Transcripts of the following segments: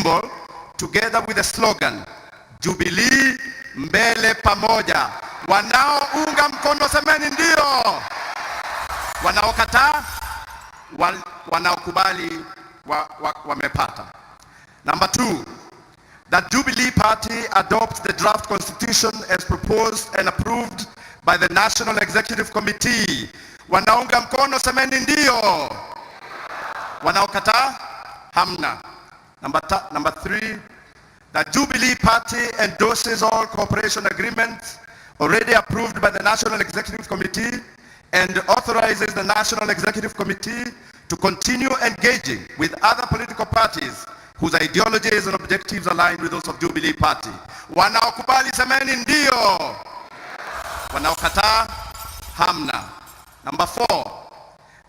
symbol together with the slogan Jubilee mbele pamoja. Wanaounga mkono semeni ndio. Wanaokataa, wanaokubali wamepata. Number 2, that Jubilee Party adopts the draft constitution as proposed and approved by the National Executive Committee. Wanaunga mkono semeni ndio. Wanaokataa, hamna. Number 3, that Jubilee Party endorses all cooperation agreements already approved by the National Executive Committee and authorizes the National Executive Committee to continue engaging with other political parties whose ideologies and objectives align with those of Jubilee Party. Wanaokubali semeni ndio. Wanaokataa, hamna. Number 4,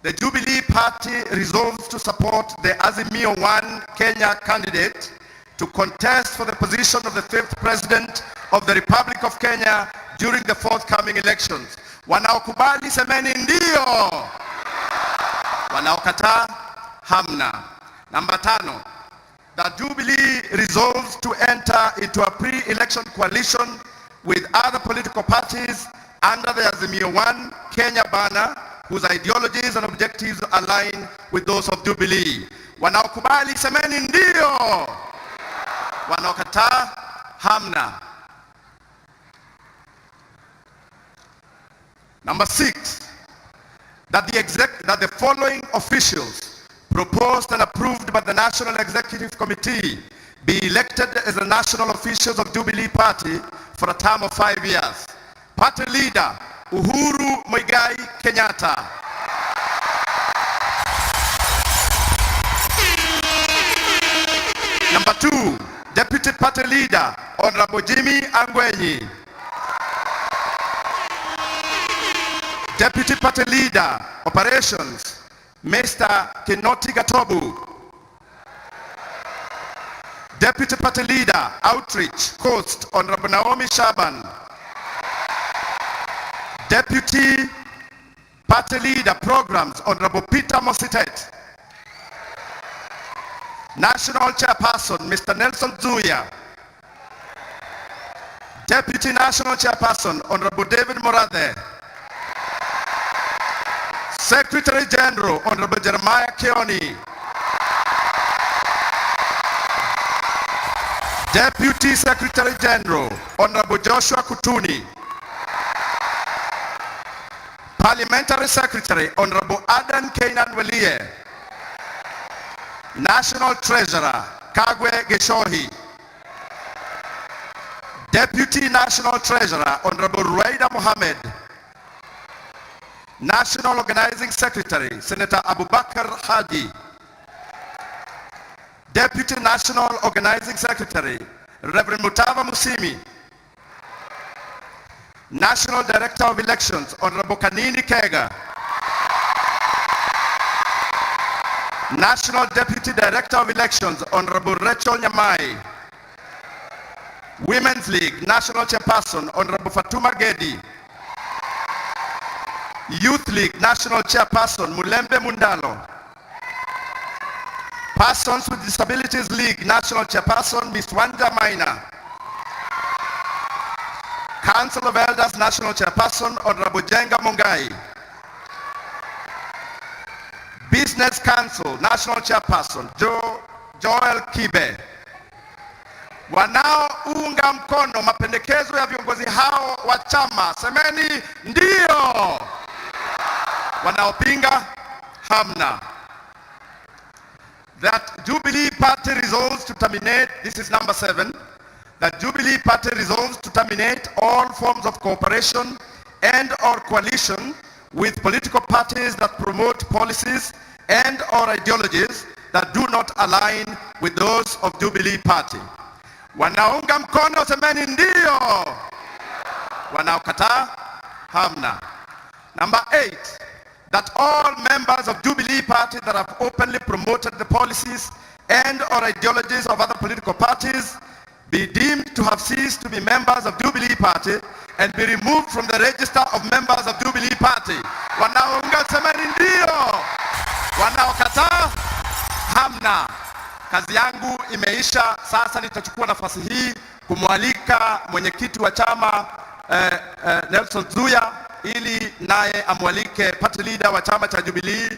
the Jubilee Party resolves to support the Azimio One Kenya candidate to contest for the position of the 5th President of the Republic of Kenya during the forthcoming elections. Wanaokubali semeni ndio. Wanaokataa, hamna. Number 5, that Jubilee resolves to enter into a pre-election coalition with other political parties under the Azimio One Kenya banner whose ideologies and objectives align with those of Jubilee. Wanaokubali semeni ndio. Wanaokataa, hamna. Number 6, that the following officials proposed and approved by the National Executive Committee be elected as the national officials of Jubilee Party for a term of 5 years. Party leader Uhuru Muigai Kenyatta. Number 2, Deputy Party Leader Honorable Jimmy Angwenyi. Deputy Party Leader Operations Mr. Kinoti Gatobu. Deputy Party Leader Outreach Coast Honorable Naomi Shaban. Deputy Party Leader Programs Honorable Peter Mositet. National Chairperson Mr. Nelson Zuya. Deputy National Chairperson Honorable David Morathe. Secretary General Honorable Jeremiah Keoni. Deputy Secretary General Honorable Joshua Kutuni. Parliamentary Secretary Honorable Adan Kainan Welie. National Treasurer Kagwe Geshohi. Deputy National Treasurer Honorable Ruwaida Mohammed. National Organizing Secretary Senator Abubakar Haji. Deputy National Organizing Secretary Reverend Mutava Musimi. National Director of Elections Honorable Kanini Kega. National Deputy Director of Elections Honorable Rachel Nyamai. Women's League National Chairperson Honorable Fatuma Gedi. Youth League National Chairperson Mulembe Mundalo. Persons with Disabilities League National Chairperson Ms. Wanja Maina. Council of Elders National Chairperson Honorable Jenga Mungai. Business Council National Chairperson Joel Kibe. Wanaounga mkono mapendekezo ya viongozi hao wa chama semeni ndio. Wanaopinga, hamna. That Jubilee Party resolves to terminate, this is number 7, that Jubilee Party resolves to terminate all forms of cooperation and or coalition with political parties that promote policies and or ideologies that do not align with those of Jubilee Party. Wanaunga mkono semeni ndio. Wanaokataa, hamna. Number 8, that all members of Jubilee Party that have openly promoted the policies and or ideologies of other political parties be deemed to have ceased to be members of Jubilee Party and be removed from the register of members of Jubilee Party. Wanaunga semeni ndio. Wanaokataa, hamna. kazi yangu imeisha. Sasa nitachukua nafasi hii kumwalika mwenyekiti wa chama Nelson Zuya ili naye amwalike party leader wa chama cha Jubilee,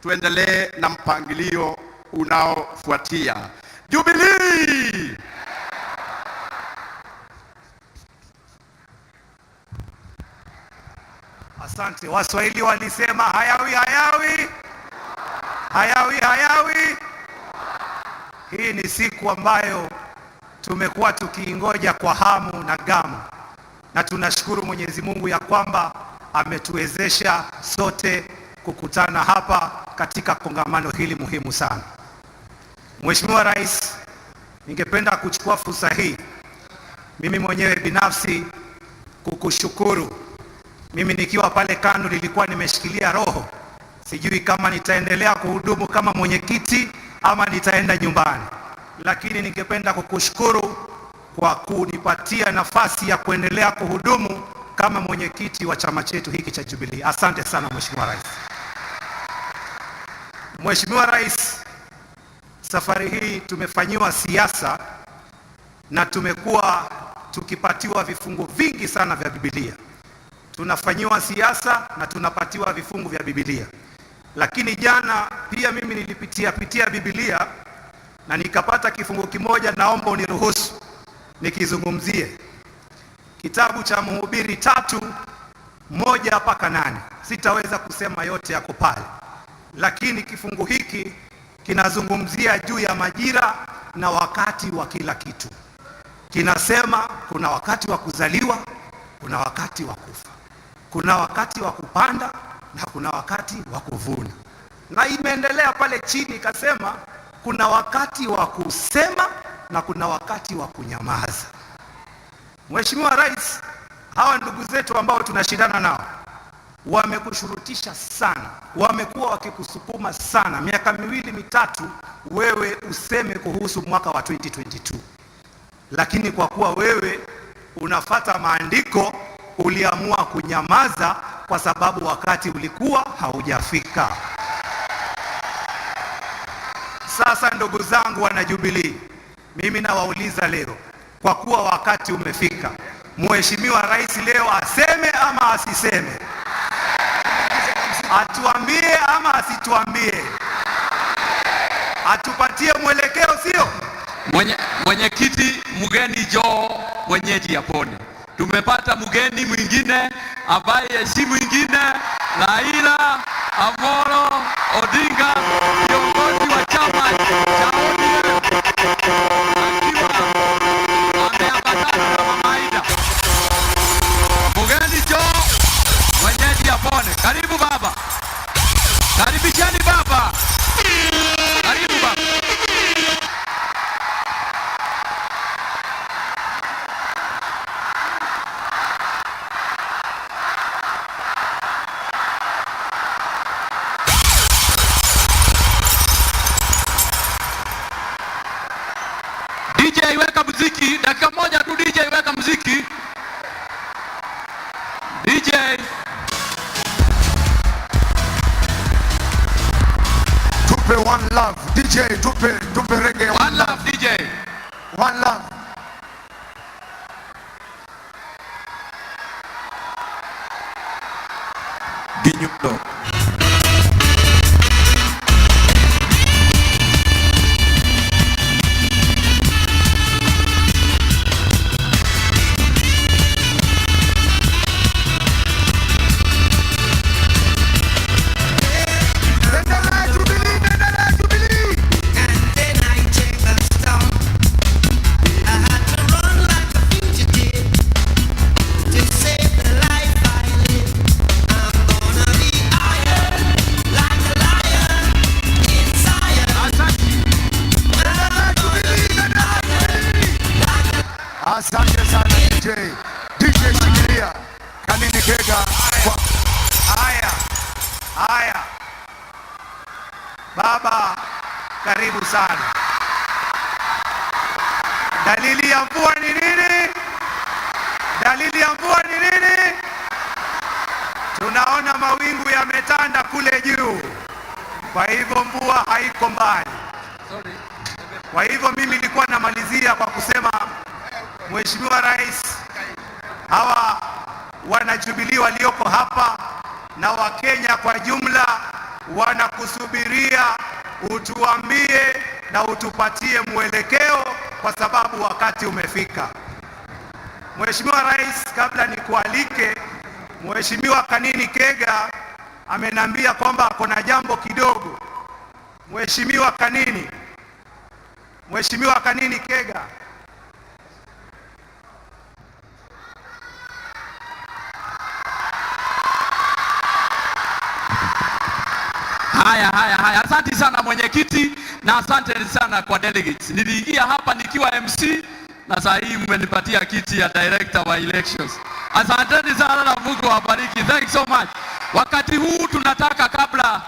tuendelee na mpangilio unaofuatia. Jubilee! Asante. Waswahili walisema hayawi hayawi, hayawi hayawi. Hii ni siku ambayo tumekuwa tukiingoja kwa hamu na gamu, na tunashukuru Mwenyezi Mungu ya kwamba ametuwezesha sote kukutana hapa katika kongamano hili muhimu sana. Mheshimiwa Rais, ningependa kuchukua fursa hii mimi mwenyewe binafsi kukushukuru. Mimi nikiwa pale kando nilikuwa nimeshikilia roho, sijui kama nitaendelea kuhudumu kama mwenyekiti ama nitaenda nyumbani, lakini ningependa kukushukuru kwa kunipatia nafasi ya kuendelea kuhudumu kama mwenyekiti wa chama chetu hiki cha Jubilee. Asante sana Mheshimiwa Rais. Mheshimiwa Rais, safari hii tumefanyiwa siasa na tumekuwa tukipatiwa vifungu vingi sana vya Biblia. Tunafanyiwa siasa na tunapatiwa vifungu vya Biblia. Lakini jana pia mimi nilipitia Biblia na nikapata kifungu kimoja, naomba uniruhusu nikizungumzie. Kitabu cha Mhubiri 3:1-8. Sitaweza kusema yote yako pale, lakini kifungu hiki kinazungumzia juu ya majira na wakati wa kila kitu. Kinasema kuna wakati wa kuzaliwa, kuna wakati wa kufa, kuna wakati wa kupanda na kuna wakati wa kuvuna. Na imeendelea pale chini ikasema kuna wakati wa kusema na kuna wakati wa kunyamaza. Mheshimiwa Rais, hawa ndugu zetu ambao tunashindana nao wamekushurutisha sana, wamekuwa wakikusukuma sana miaka 2-3 wewe useme kuhusu mwaka wa 2022. Lakini kwa kuwa wewe unafata maandiko, uliamua kunyamaza kwa sababu wakati ulikuwa haujafika. Sasa ndugu zangu wana Jubilee, mimi nawauliza leo, kwa kuwa wakati umefika, Mheshimiwa Rais leo aseme ama asiseme? Atuambie ama asituambie? Atupatie mwelekeo, sio? Mwenyekiti, mgeni Joe mwenyeji yapone. Tumepata mgeni mwingine ambaye si mwingine, Raila Amolo Odinga, kiongozi wa chama cha ODM, akiwa ameambatana na Mama Aida. Mgeni Joe mwenyeji yapone. Karibu baba, karibisheni baba, karibu baba. DJ weka muziki, dakika moja tu DJ weka muziki. DJ tupe one love. DJ tupe reggae one love. DJ one love. Ginyundo. Asante sana DJ shikilia kanini kega kwa haya. Baba, karibu sana. Dalili ya mvua ni nini? Dalili ya mvua ni nini? Tunaona mawingu yametanda kule juu, kwa hivyo mvua haiko mbali. Kwa hivyo mimi nilikuwa namalizia kwa kusema, Mheshimiwa Rais, hawa wanajubilii walioko hapa na Wakenya kwa jumla wanakusubiria utuambie na utupatie mwelekeo, kwa sababu wakati umefika. Mheshimiwa Rais, kabla nikualike, Mheshimiwa Kanini Kega amenambia kwamba kuna jambo kidogo. Mheshimiwa Kanini Kega. Haya. Asante sana mwenyekiti na asante sana kwa delegates. Niliingia hapa nikiwa MC na saa hii mmenipatia kiti ya director wa elections. Asanteni sana na Mungu awabariki. Thanks so much. Wakati huu tunataka, kabla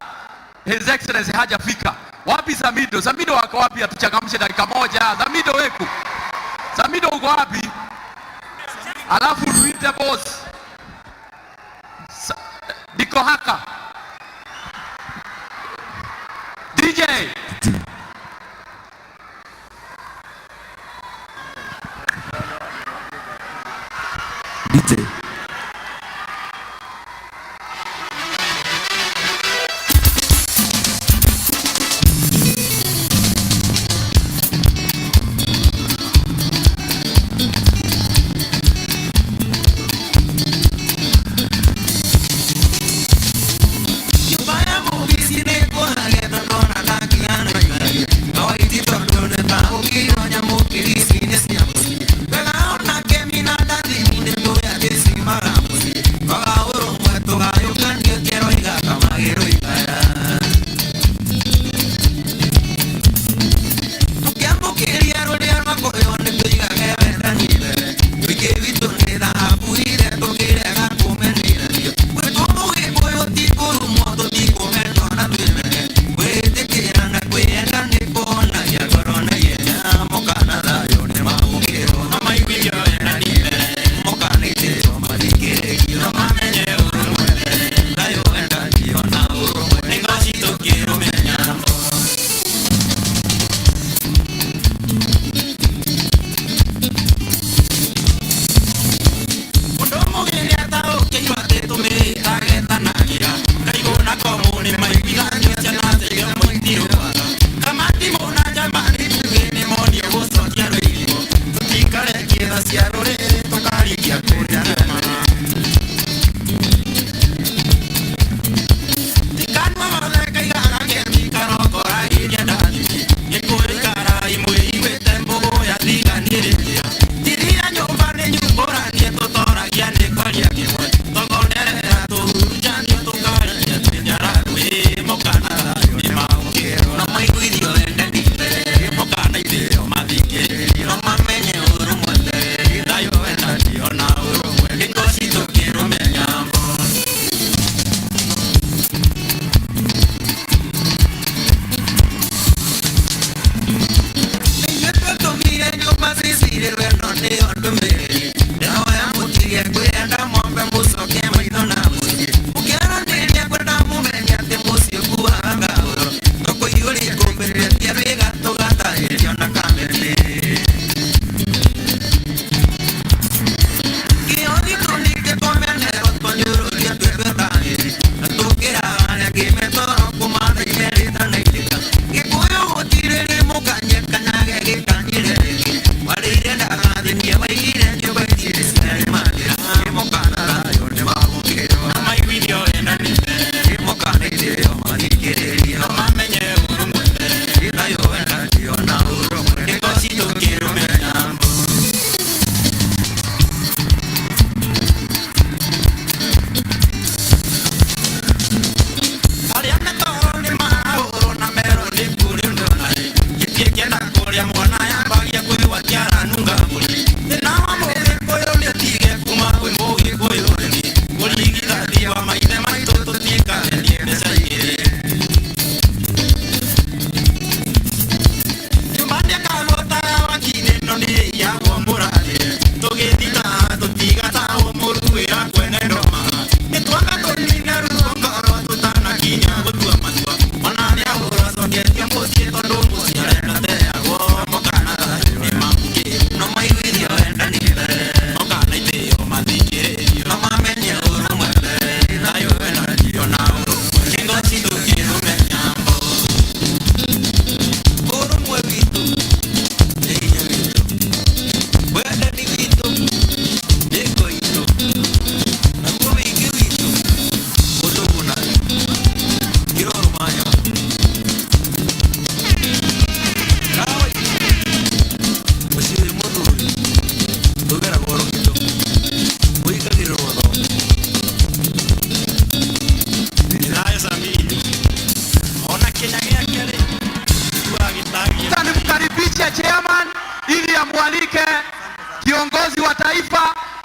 His Excellency hajafika, wapi Samido? Samido wako wapi? Atuchangamshe dakika moja. Samido weku. Samido uko wapi? Alafu tuite boss. Diko haka. DJ. Tiempo,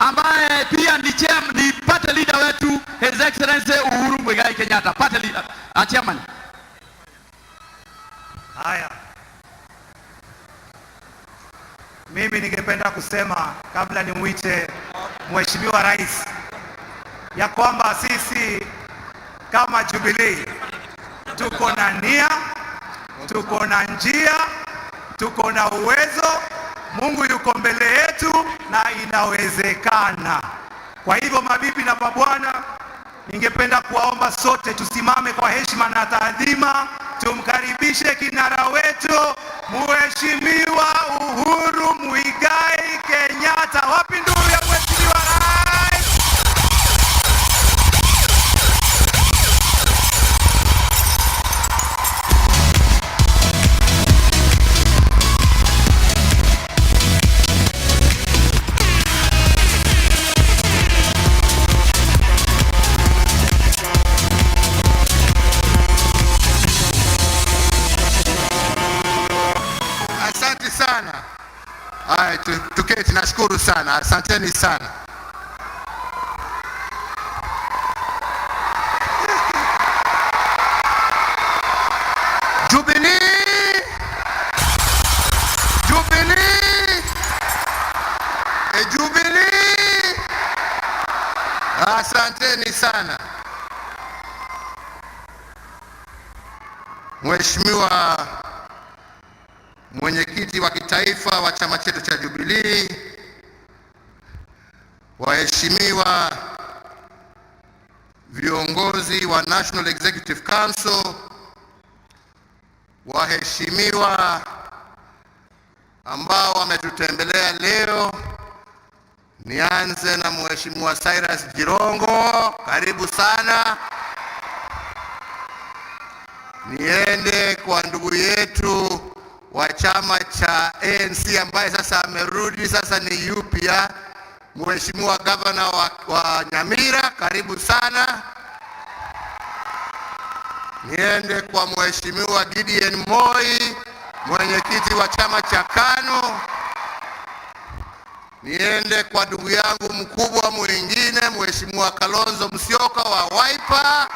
ambaye pia ni party leader wetu, His Excellency Uhuru Muigai Kenyatta, party leader, chairman. Haya, mimi ningependa kusema kabla nimwite Mheshimiwa Rais ya kwamba sisi kama Jubilee tuko na nia, tuko na njia, tuko na uwezo. Mungu yuko mbele yetu na inawezekana. Kwa hivyo mabibi na mabwana, ningependa kuwaomba sote tusimame kwa heshima na taadhima, tumkaribishe kinara wetu Mheshimiwa Uhuru Muigai Kenyatta. Wapi nduru ya Mheshimiwa Rais? Asante sana. Haya, tuketi, nashukuru sana. Asanteni sana. Jubilee! Jubilee! Jubilee! Asanteni sana. Mheshimiwa mwenyekiti wa kitaifa wa chama chetu cha Jubilee, waheshimiwa viongozi wa National Executive Council, waheshimiwa ambao wametutembelea leo. Nianze na Mheshimiwa Cyrus Jirongo, karibu sana. Niende kwa ndugu yetu wa chama cha ANC ambaye sasa amerudi, sasa ni UPA, Mheshimiwa Governor wa Nyamira, karibu sana. Niende kwa Mheshimiwa Gideon Moi, mwenyekiti wa chama cha KANU. Niende kwa ndugu yangu mkubwa mwingine Mheshimiwa Kalonzo Musyoka wa Wiper.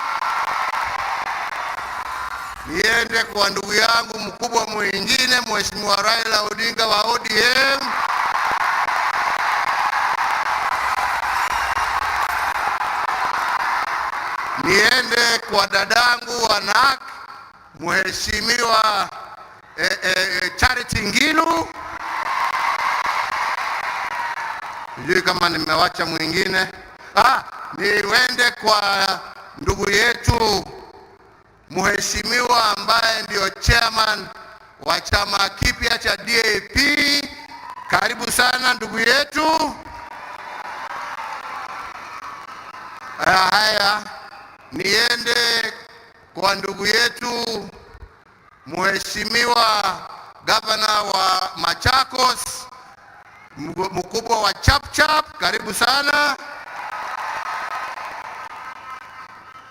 Niende kwa ndugu yangu mkubwa mwingine Mheshimiwa Raila Odinga wa ODM. Niende kwa dadangu wa NAK Mheshimiwa Charity Ngilu. Sijui kama nimewacha mwingine. Niende kwa ndugu yetu Mheshimiwa ambaye ndio chairman wa chama kipya cha DAP. Karibu sana ndugu yetu. Haya, niende kwa ndugu yetu Mheshimiwa Governor wa Machakos, mkubwa wa Chapchap, karibu sana.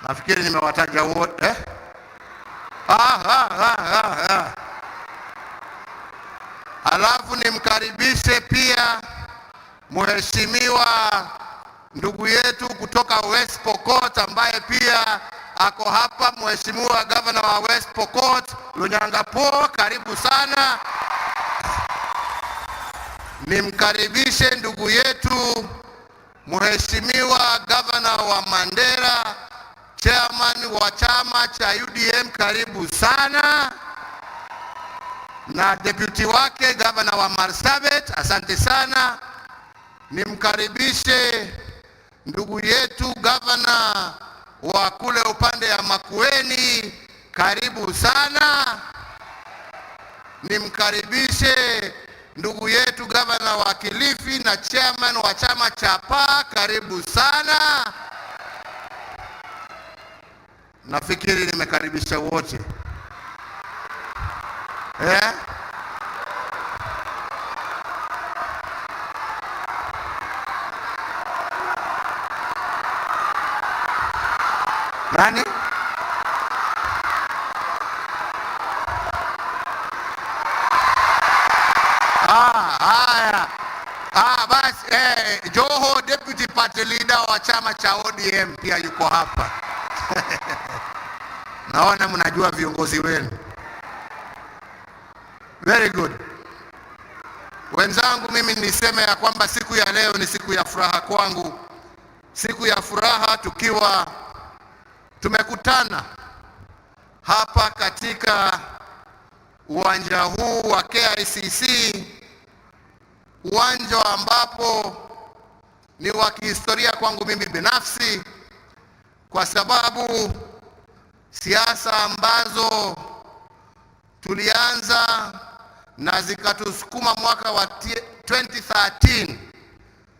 Nafikiri nimewataja wote. Alafu nimkaribishe pia Mheshimiwa ndugu yetu kutoka West Pokot ambaye pia ako hapa, Mheshimiwa Governor wa West Pokot Lunyangapo, karibu sana. Nimkaribishe ndugu yetu Mheshimiwa Governor wa Mandera, chairman wa chama cha UDM, karibu sana. Na deputy wake Governor wa Marsabit, asante sana. Nimkaribishe ndugu yetu Governor wa kule upande ya Makueni, karibu sana. Nimkaribishe ndugu yetu Governor wa Kilifi na chairman wa chama cha PA, karibu sana. Nafikiri nimekaribisha wote. Nani? Haya. Basi Joho deputy party leader wa chama cha ODM pia yuko hapa. Naona mnajua viongozi wenu. Very good. Wenzangu, mimi niseme ya kwamba siku ya leo ni siku ya furaha kwangu. Siku ya furaha tukiwa tumekutana hapa katika uwanja huu wa KICC, uwanja ambapo ni wa kihistoria kwangu mimi binafsi, kwa sababu siasa ambazo tulianza na zikatusukuma mwaka wa 2013,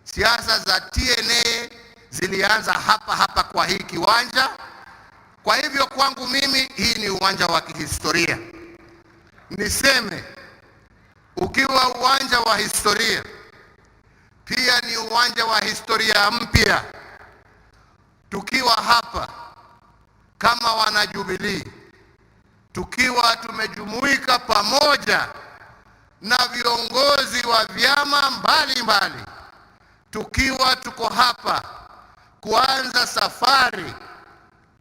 siasa za TNA zilianza hapa kwa hii kiwanja. Kwa hivyo kwangu mimi hii ni uwanja wa kihistoria. Niseme ukiwa uwanja wa historia, pia ni uwanja wa historia mpya. Tukiwa hapa kama wana Jubilee, tukiwa tumejumuika pamoja na viongozi wa vyama mbalimbali, tukiwa tuko hapa kuanza safari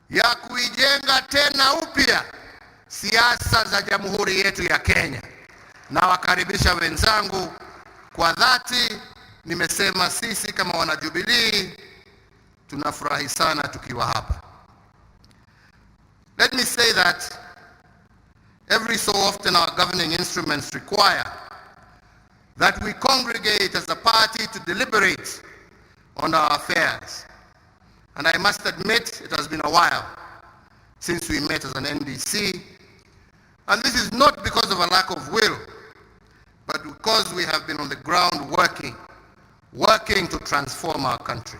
ya kuijenga tena upya siasa za jamhuri yetu ya Kenya. Na wakaribisha wenzangu kwa dhati. Nimesema sisi kama wana Jubilee tunafurahi sana tukiwa hapa. Let me say that every so often our governing instruments require that we congregate as a party to deliberate on our affairs. And I must admit, it has been a while since we met as an NDC. And this is not because of a lack of will, but because we have been on the ground working to transform our country.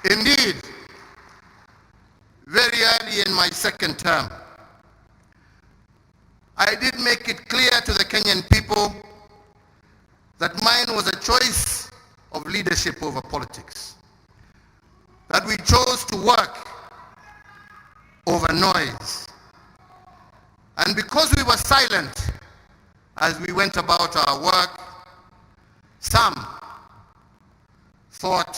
Indeed, very early in my second term, I did make it clear to the Kenyan people that mine was a choice of leadership over politics, that we chose to work over noise. And because we were silent as we went about our work, some thought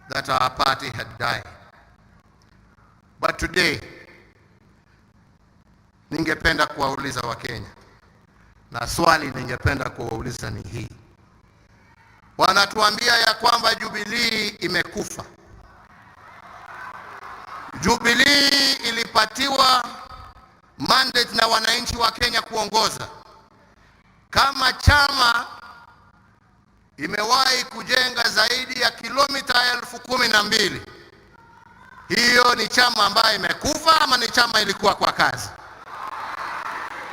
that our party had died. But today, ningependa kuwauliza Wakenya, na swali ningependa kuwauliza ni hii. Wanatuambia ya kwamba Jubilee imekufa. Jubilee ilipatiwa mandate na wananchi wa Kenya kuongoza. Kama chama imewahi kujenga zaidi ya kilomita 12,000. Hiyo ni chama ambayo imekufa ama ni chama ilikuwa kwa kazi?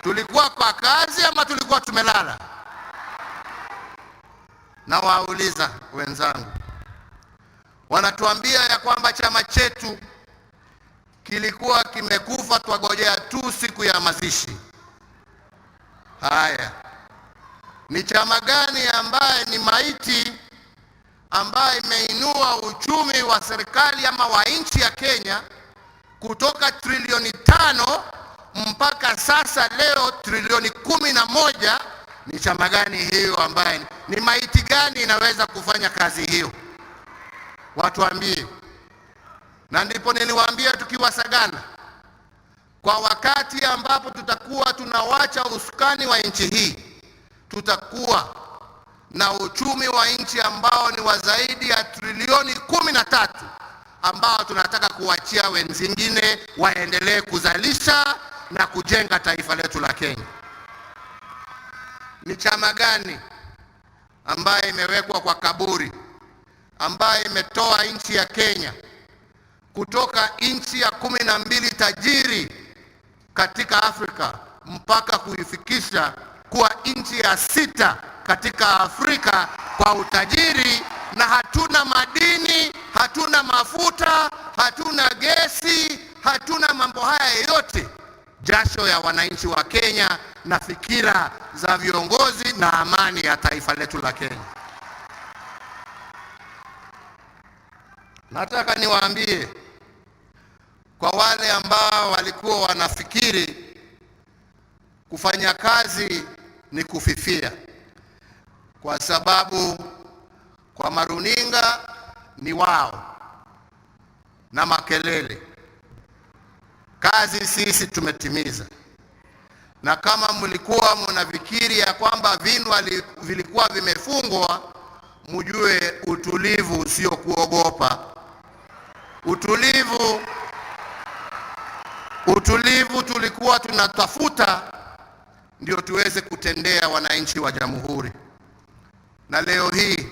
Tulikuwa kwa kazi ama tulikuwa tumelala? Na wauliza wenzangu, wanatuambia ya kwamba chama chetu kilikuwa kimekufa, twagojea tu siku ya mazishi. Haya, ni chama gani ambaye ni maiti, ambaye imeinua uchumi wa serikali ama wa nchi ya Kenya kutoka trilioni 5 mpaka sasa leo trilioni 11? Ni chama gani hiyo? Ambaye ni maiti gani inaweza kufanya kazi hiyo? Watuambie. Na ndipo niliwaambia tukiwa Sagana, kwa wakati ambapo tutakuwa tunawacha usukani wa nchi hii, tutakuwa na uchumi wa nchi ambao ni wa zaidi ya trilioni 13, ambao tunataka kuachia wenzingine waendelee kuzalisha na kujenga taifa letu la Kenya. Ni chama gani ambaye imewekwa kwa kaburi, ambaye imetoa nchi ya Kenya kutoka nchi ya 12 tajiri katika Afrika mpaka kuifikisha kuwa nchi ya 6 katika Afrika kwa utajiri, na hatuna madini, hatuna mafuta, hatuna gesi, hatuna mambo haya yote? Jasho ya wananchi wa Kenya na fikira za viongozi na amani ya taifa letu la Kenya. Nataka niwaambie kwa wale ambao walikuwa wanafikiri kufanya kazi ni kufifia, kwa sababu kwa maruninga ni wao na makelele. Kazi sisi tumetimiza. Na kama mlikuwa mnafikiri ya kwamba vinu vilikuwa vimefungwa, mjue utulivu sio kuogopa. Utulivu tulikuwa tunatafuta ndio tuweze kutendea wananchi wa Jamhuri. Na leo hii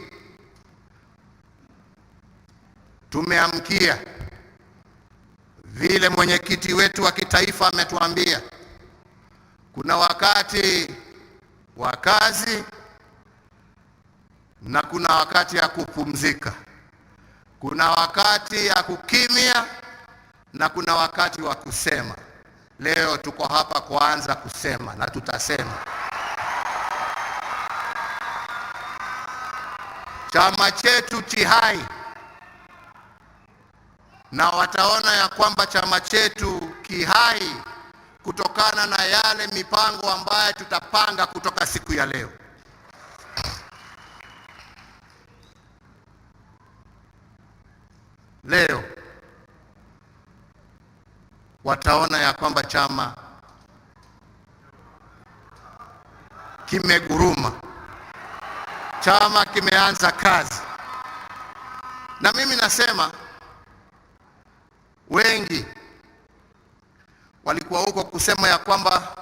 tumeamkia vile mwenyekiti wetu wa kitaifa ametuambia, kuna wakati wa kazi na kuna wakati ya kupumzika. Kuna wakati ya kukimya na kuna wakati wa kusema. Leo tuko hapa kuanza kusema na tutasema. Chama chetu kihai, na wataona ya kwamba chama chetu kihai kutokana na yale mipango ambayo tutapanga kutoka siku ya leo. Leo wataona ya kwamba chama kimeguruma, chama kimeanza kazi. Na mimi nasema wengi walikuwa huko kusema ya kwamba,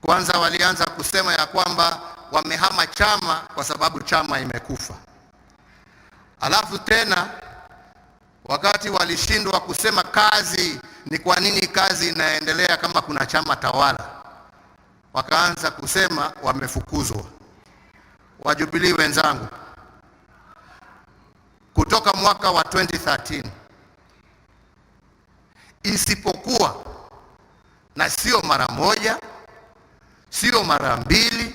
kwanza walianza kusema ya kwamba wamehama chama kwa sababu chama imekufa. Alafu tena wakati walishindwa kusema kazi, ni kwa nini kazi inaendelea kama kuna chama tawala, wakaanza kusema wamefukuzwa. Wajubilee wenzangu, kutoka mwaka wa 2013 isipokuwa, na sio mara moja, sio mara mbili,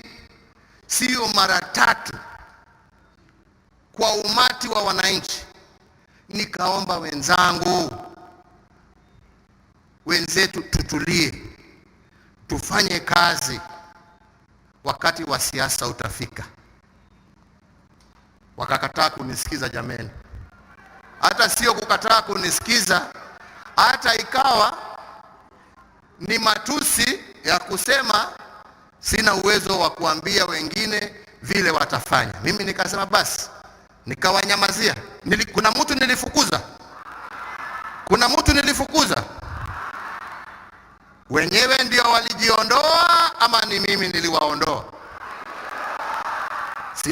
sio mara tatu, kwa umati wa wananchi nikaomba wenzetu tutulie, tufanye kazi, wakati wa siasa utafika. Wakakataa kunisikiza jameni. Hata sio kukataa kunisikiza, hata ikawa ni matusi ya kusema sina uwezo wa kuambia wengine vile watafanya. Mimi nikasema basi, nikawanyamazia. Kuna mtu nilifukuza? Kuna mtu nilifukuza? Wenyewe ndio walijiondoa ama ni mimi niliwaondoa? Si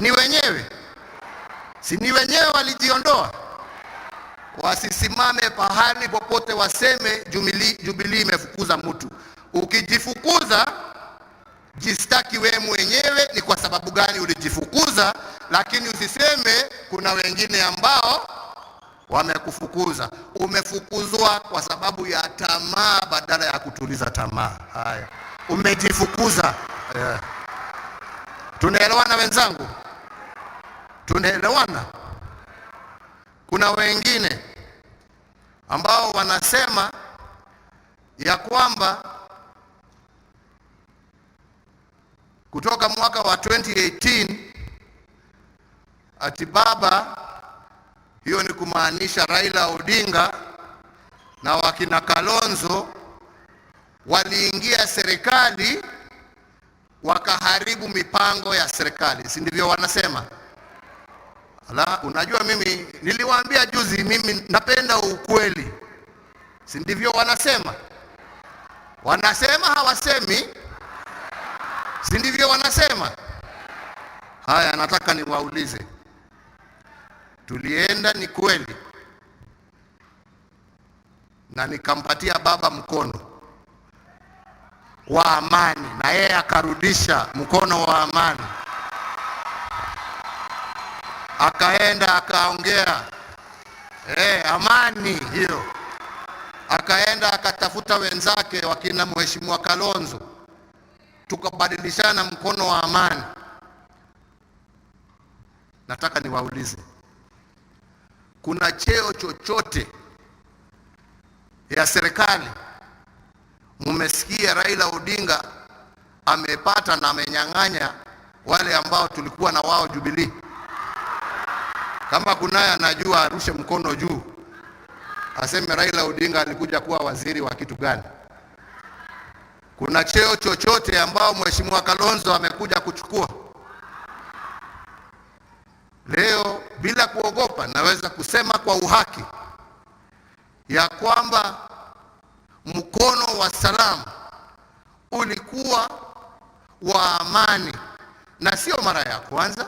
ni wenyewe walijiondoa. Wasisimame pahali popote waseme Jubilee imefukuza mtu. Ukijifukuza, jistaki wewe mwenyewe ni kwa sababu gani ulijifukuza, lakini usiseme kuna wengine ambao wamekufukuza. Umefukuzwa kwa sababu ya tamaa badala ya kutuliza tamaa. Haya, umejifukuza. Tunaelewana wenzangu? Tunaelewana? Kuna wengine ambao wanasema ya kwamba kutoka mwaka wa 2018 ati baba, hiyo ni kumaanisha Raila Odinga na wakina Kalonzo, waliingia serikali wakaharibu mipango ya serikali. Si ndivyo wanasema? Unajua mimi niliwaambia juzi, mimi napenda ukweli. Si ndivyo wanasema? Wanasema hawasemi? Si ndivyo wanasema? Haya, nataka niwaulize, tulienda ni kweli na nikampatia baba mkono wa amani, na yeye akarudisha mkono wa amani, akaenda akaongea amani hiyo, akaenda akatafuta wenzake wakina Mheshimiwa Kalonzo, tukabadilishana mkono wa amani. Nataka niwaulize, kuna cheo chochote ya serikali mmesikia Raila Odinga amepata na amenyang'anya wale ambao tulikuwa na wao Jubilee. Kama kunaye anajua arushe mkono juu, aseme Raila Odinga alikuja kuwa waziri wa kitu gani? Kuna cheo chochote ambao Mheshimiwa Kalonzo amekuja kuchukua? Leo bila kuogopa naweza kusema kwa uhaki ya kwamba mkono wa salamu ulikuwa wa amani, na sio mara ya kwanza.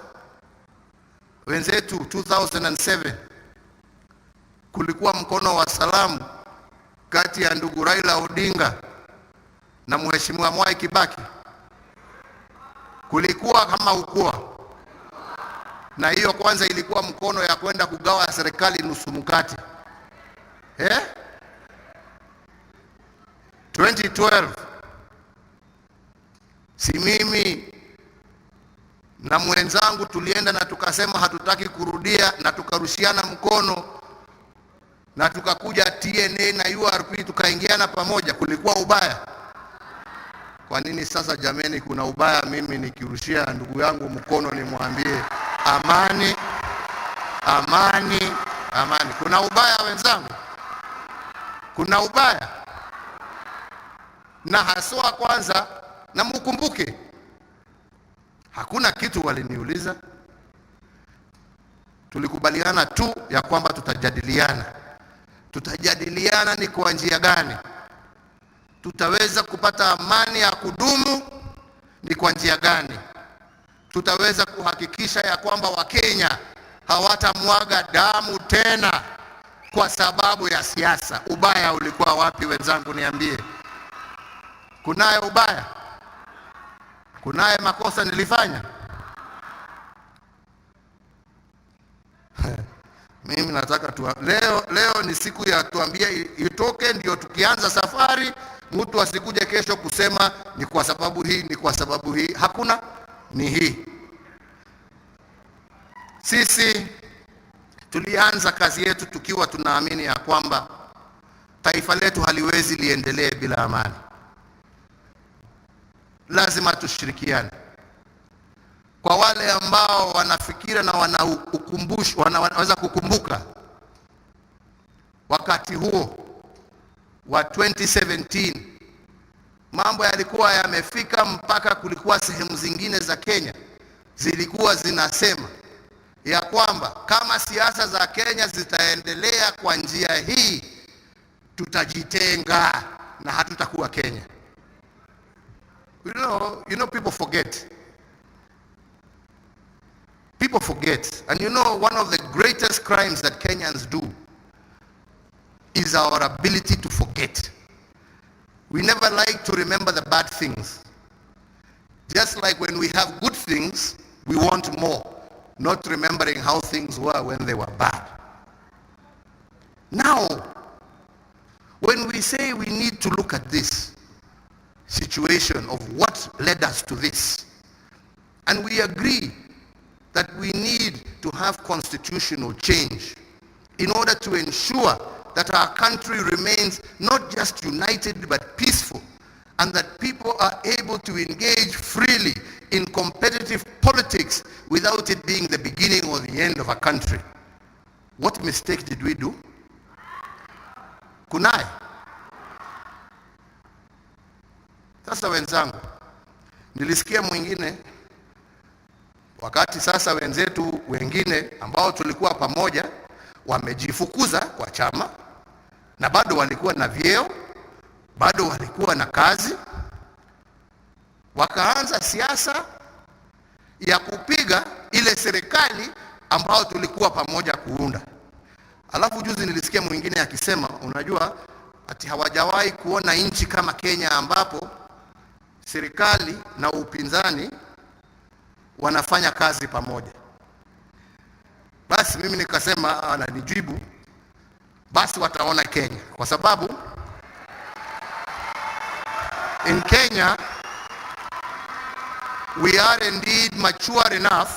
Wenzetu 2007 kulikuwa mkono wa salamu kati ya ndugu Raila Odinga na Mheshimiwa Mwai Kibaki. Kulikuwa kama ukua, na hiyo kwanza ilikuwa mkono ya kwenda kugawa serikali nusu mkate. 2012 si mimi na mwenzangu tulienda na tukasema hatutaki kurudia, na tukarushiana mkono na tukakuja TNA na URP tukaingiana pamoja. Kulikuwa ubaya? Kwa nini sasa jameni kuna ubaya mimi nikirushia ndugu yangu mkono nimwambie amani, amani, amani? Kuna ubaya wenzangu? Kuna ubaya? Na haswa kwanza, na mkumbuke hakuna kitu waliniuliza. Tulikubaliana tu ya kwamba tutajadiliana ni kwa njia gani tutaweza kupata amani ya kudumu, ni kwa njia gani tutaweza kuhakikisha ya kwamba Wakenya hawatamwaga damu tena kwa sababu ya siasa. Ubaya ulikuwa wapi wenzangu, niambie? Kunaye ubaya? Kunaye makosa nilifanya? Mimi nataka leo ni siku ya tuambia itoke, ndio tukianza safari. Mtu asikuje kesho kusema ni kwa sababu hii, ni kwa sababu hii. Hakuna, ni hii. Sisi tulianza kazi yetu tukiwa tunaamini ya kwamba taifa letu haliwezi liendelee bila amani. Lazima tushirikiane. Kwa wale ambao wanafikira na wanaweza kukumbuka wakati huo wa 2017, mambo yalikuwa yamefika mpaka kulikuwa sehemu zingine za Kenya zilikuwa zinasema ya kwamba kama siasa za Kenya zitaendelea kwa njia hii tutajitenga na hatutakuwa Kenya. You know people forget. People forget. And you know, one of the greatest crimes that Kenyans do is our ability to forget. We never like to remember the bad things. Just like when we have good things, we want more, not remembering how things were when they were bad. Now, when we say we need to look at this situation of what led us to this, and we agree that we need to have constitutional change in order to ensure that our country remains not just united but peaceful, and that people are able to engage freely in competitive politics without it being the beginning or the end of a country. What mistake did we do? Kunaye? Sasa wenzangu, nilisikia mwingine wakati sasa wenzetu wengine ambao tulikuwa pamoja wamejifukuza kwa chama, na bado walikuwa na vyeo, bado walikuwa na kazi, wakaanza siasa ya kupiga ile serikali ambao tulikuwa pamoja kuunda. Alafu juzi nilisikia mwingine akisema, unajua ati hawajawahi kuona nchi kama Kenya ambapo serikali na upinzani wanafanya kazi pamoja. Basi mimi nikasema, ananijibu, basi wataona Kenya, kwa sababu in Kenya we are indeed mature enough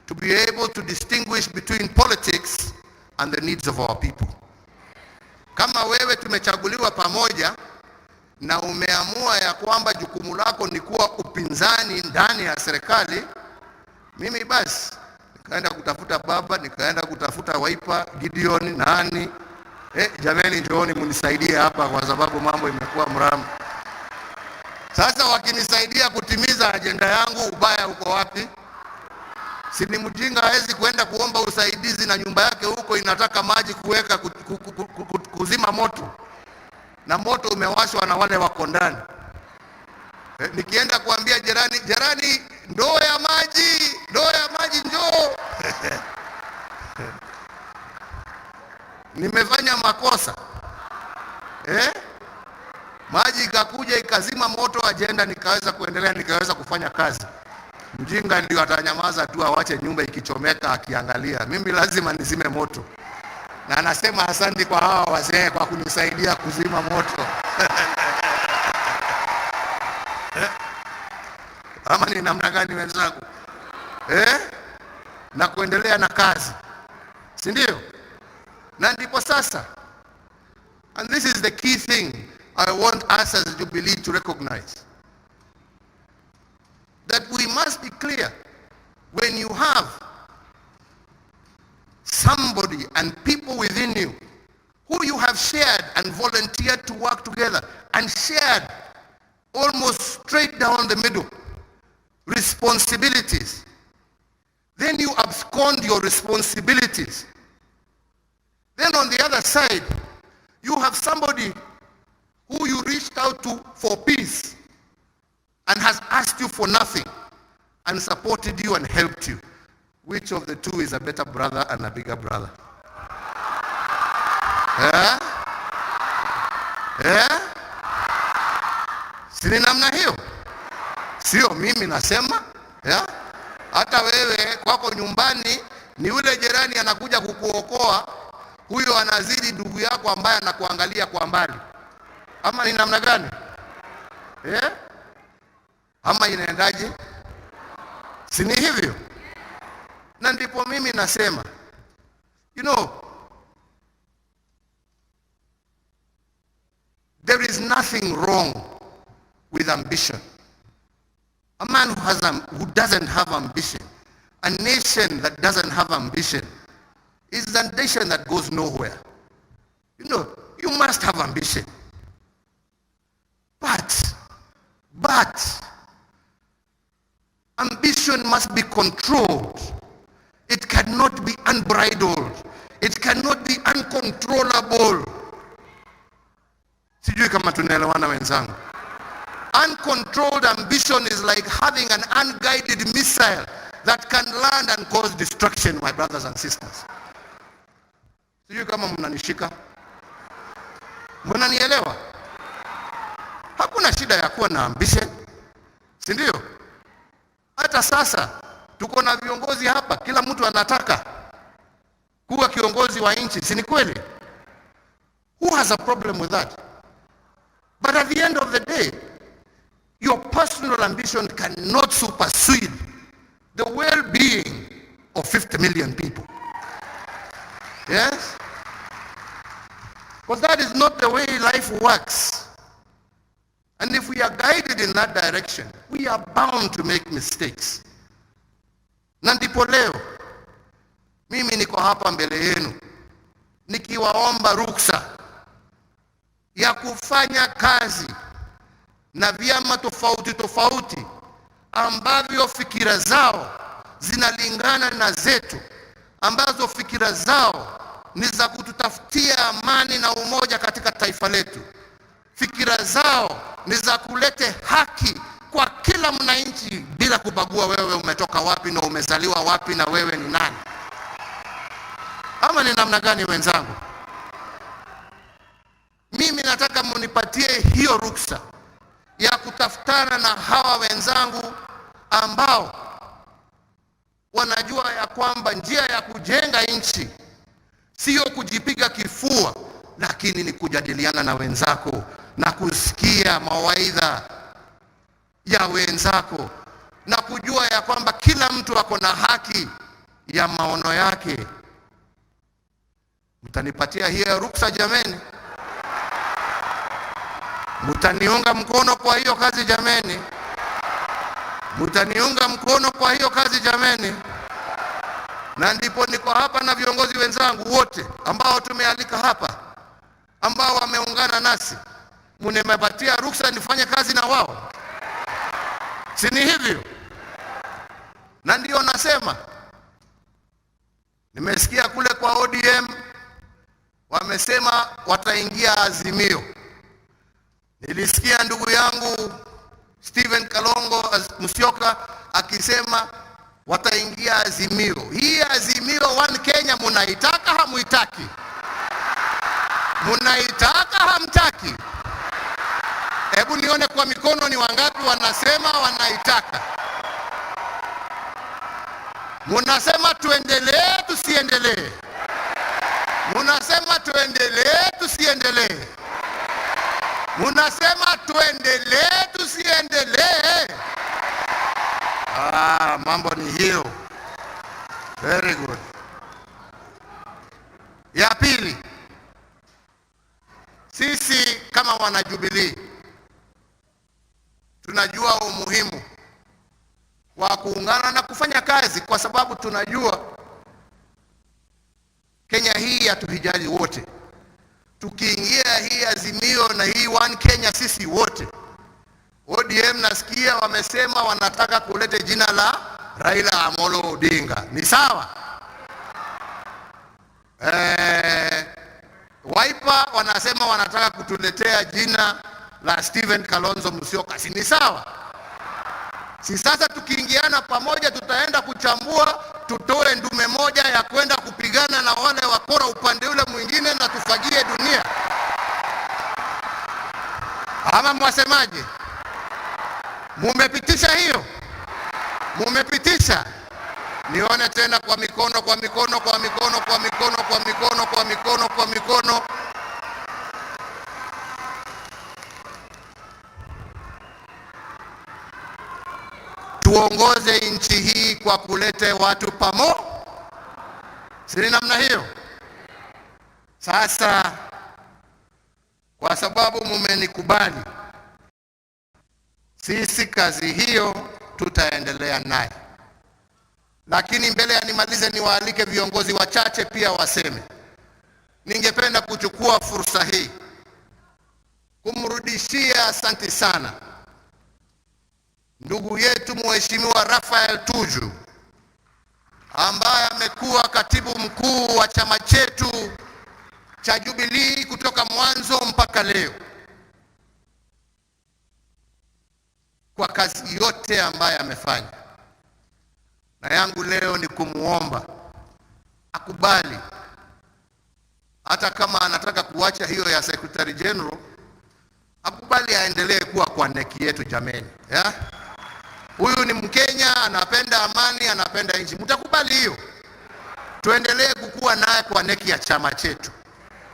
to be able to distinguish between politics and the needs of our people. Kama wewe tumechaguliwa pamoja na umeamua ya kwamba jukumu lako ni kuwa upinzani ndani ya serikali, mimi basi nikaenda kutafuta baba, nikaenda kutafuta Wiper, Gideon, nani, jameni njooni mnisaidie hapa kwa sababu mambo imekuwa mramu. Sasa wakinisaidia kutimiza ajenda yangu, ubaya uko wapi? Si ni mjinga hawezi kwenda kuomba usaidizi na nyumba yake huko inataka maji kuweka kuzima moto, na moto umewashwa na wale wako ndani. Nikienda kuambia jirani, ndoo ya maji njoo. Nimefanya makosa. Maji ikakuja ikazima moto, ajenda nikaweza kuendelea, nikaweza kufanya kazi. Mjinga ndio atanyamaza tu, awache nyumba ikichomeka akiangalia. Mimi lazima nizime moto. Na anasema asante kwa hawa wazee kwa kunisaidia kuzima moto. Ama ni namna gani wenzangu? Na kuendelea na kazi, si ndio? Na ndipo sasa, and this is the key thing I want us as Jubilee to recognize, that we must be clear. When you have somebody and people within you who you have shared and volunteered to work together and shared almost straight down the middle responsibilities, then you abscond your responsibilities. Then on the other side, you have somebody who you reached out to for peace and has asked you for nothing and supported you and helped you. Which of the two is a better brother and a bigger brother? Si ni namna hiyo? Sio mimi nasema, hata wewe kwako nyumbani ni yule jirani anakuja kukuokoa, huyo anazidi ndugu yako ambaye anakuangalia kwa mbali. Ama ni namna gani? Ama inaendaje? Si ni hivyo? Na ndipo mimi nasema, there is nothing wrong with ambition. A man who doesn't have ambition, a nation that doesn't have ambition, is a nation that goes nowhere. You must have ambition. But ambition must be controlled. It cannot be unbridled. It cannot be uncontrollable. Sijui kama tunaelewana wenzangu. Uncontrolled ambition is like having an unguided missile that can land and cause destruction, my brothers and sisters. Sijui kama mnanishika. Mnanielewa? Hakuna shida ya kuwa na ambition, si ndio? Hata sasa tuko na viongozi hapa, kila mtu anataka kuwa kiongozi wa nchi, si ni kweli? Who has a problem with that? But at the end of the day, your personal ambition cannot supersede the well-being of 50 million people. Yes? Because that is not the way life works. And if we are guided in that direction, we are bound to make mistakes. Na ndipo leo mimi niko hapa mbele yenu nikiwaomba ruksa ya kufanya kazi na vyama tofauti ambavyo fikira zao zinalingana na zetu, ambazo fikira zao ni za kututafutia amani na umoja katika taifa letu. Fikira zao ni za kulete haki kwa kila mwananchi bila kubagua wewe umetoka wapi na umezaliwa wapi na wewe ni nani. Ama ni namna gani wenzangu? Mimi nataka munipatie hiyo ruksa ya kutafutana na hawa wenzangu ambao wanajua ya kwamba njia ya kujenga nchi sio kujipiga kifua, lakini ni kujadiliana na wenzako na kusikia mawaidha ya wenzako na kujua ya kwamba kila mtu ako na haki ya maono yake. Mtanipatia hiyo ruksa jameni? Mutaniunga mkono kwa hiyo kazi jameni? Mutaniunga mkono kwa hiyo kazi jameni? Na ndipo niko hapa na viongozi wenzangu wote ambao tumealika hapa, ambao wameungana nasi. Mnimepatia ruhusa nifanye kazi na wao, si ni hivyo? Na ndio nasema, nimesikia kule kwa ODM wamesema wataingia Azimio. Nilisikia ndugu yangu Stephen Kalonzo Musyoka akisema wataingia Azimio. Hii Azimio One Kenya munaitaka hamuitaki? Munaitaka hamtaki? Hebu nione kwa mikono ni wangapi wanasema wanaitaka. Munasema tuendelee tusiendelee? Munasema tuendelee tusiendelee? Munasema tuendelee tusiendelee? Mambo ni hiyo. Very good. Ya pili, sisi kama wana Jubilee tunajua umuhimu wa kuungana na kufanya kazi, kwa sababu tunajua Kenya hii hatuhitaji wote. Tukiingia hii Azimio na hii One Kenya sisi wote, ODM nasikia wamesema wanataka kulete jina la Raila Amolo Odinga. Ni sawa? Wiper wanasema wanataka kutuletea jina la Stephen Kalonzo Musyoka. Si ni sawa? Si sasa tukiingiana pamoja tutaenda kuchambua, tutoe ndume moja ya kwenda kupigana na wale wakora upande ule mwingine na tufagie dunia? Ama mwasemaje? Mumepitisha hiyo? Mumepitisha? Nione tena kwa mikono, kwa mikono, kwa mikono, kwa mikono, kwa mikono, kwa mikono, kwa mikono. Tuongoze nchi hii kwa kulete watu pamoja. Si namna hiyo? Sasa kwa sababu mumenikubali, sisi kazi hiyo tutaendelea naye. Lakini mbele ya nimalize, niwaalike viongozi wachache pia waseme. Ningependa kuchukua fursa hii kumrudishia asante sana ndugu yetu Mheshimiwa Raphael Tuju, ambaye amekuwa katibu mkuu wa chama chetu cha Jubilee kutoka mwanzo mpaka leo, kwa kazi yote ambaye amefanya. Na yangu leo ni kumuomba akubali, hata kama anataka kuacha hiyo ya Secretary General, akubali aendelee kuwa kwa neki yetu jameni, ya? Huyu ni Mkenya, anapenda amani, anapenda nchi. Mtakubali hiyo? Tuendelee kukua naye kwa neki ya chama chetu.